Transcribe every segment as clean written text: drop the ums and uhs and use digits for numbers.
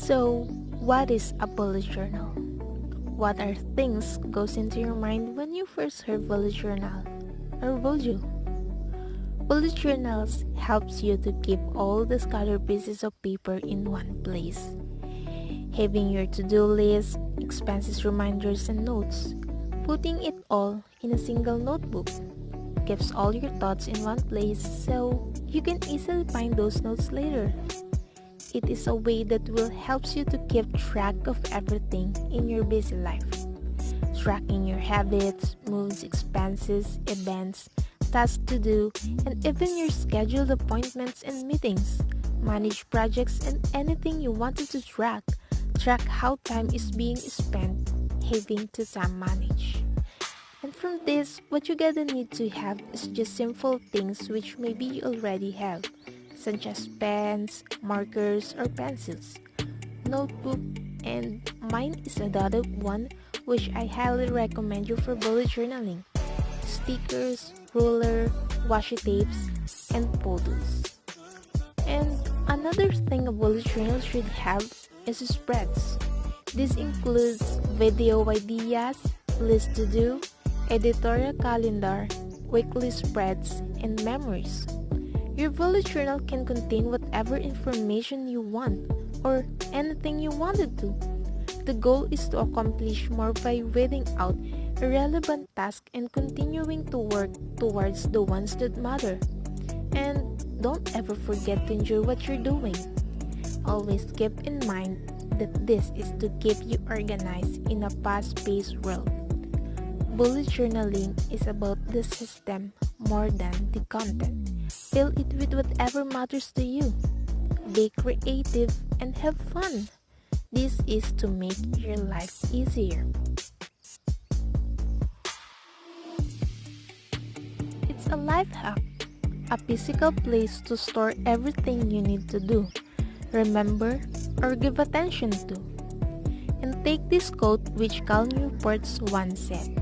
So, what is a bullet journal? What are things goes into your mind when you first heard bullet journal? Or would you? Bullet journals helps you to keep all the scattered pieces of paper in one place. Having your to-do list, expenses reminders and notes, putting it all in a single notebook, keeps all your thoughts in one place so you can easily find those notes later. It is a way that will helps you to keep track of everything in your busy life. Tracking your habits, moods, expenses, events, tasks to do, and even your scheduled appointments and meetings. Manage projects and anything you wanted to track. Track how time is being spent, having to time manage. And from this, what you gotta need to have is just simple things which maybe you already have, such as pens, markers, or pencils, notebook, and mine is a dotted one which I highly recommend you for bullet journaling, stickers, ruler, washi tapes, and photos. And another thing a bullet journal should have is spreads. This includes video ideas, list to do, editorial calendar, weekly spreads, and memories. Your bullet journal can contain whatever information you want or anything you wanted to. The goal is to accomplish more by weeding out irrelevant tasks and continuing to work towards the ones that matter. And don't ever forget to enjoy what you're doing. Always keep in mind that this is to keep you organized in a fast-paced world. Bullet journaling is about the system more than the content. Fill it with whatever matters to you. Be creative and have fun. This is to make your life easier. It's a life hack, a physical place to store everything you need to do, remember, or give attention to. And take this quote which Cal Newport's once said.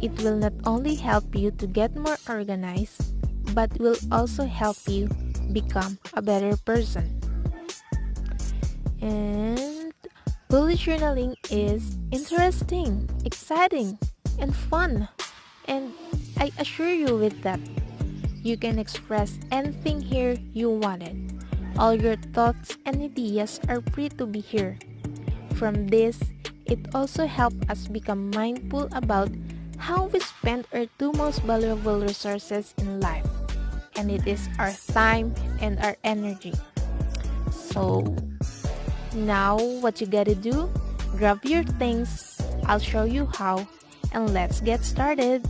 It will not only help you to get more organized, but will also help you become a better person. And bullet journaling is interesting, exciting, and fun. And I assure you with that, you can express anything here you wanted. All your thoughts and ideas are free to be here. From this, it also helps us become mindful about how we spend our two most valuable resources in life, and it is our time and our energy. So, now what you gotta do? Grab your things, I'll show you how, and let's get started.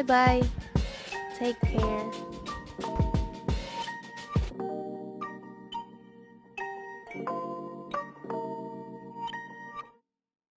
Bye bye. Take care.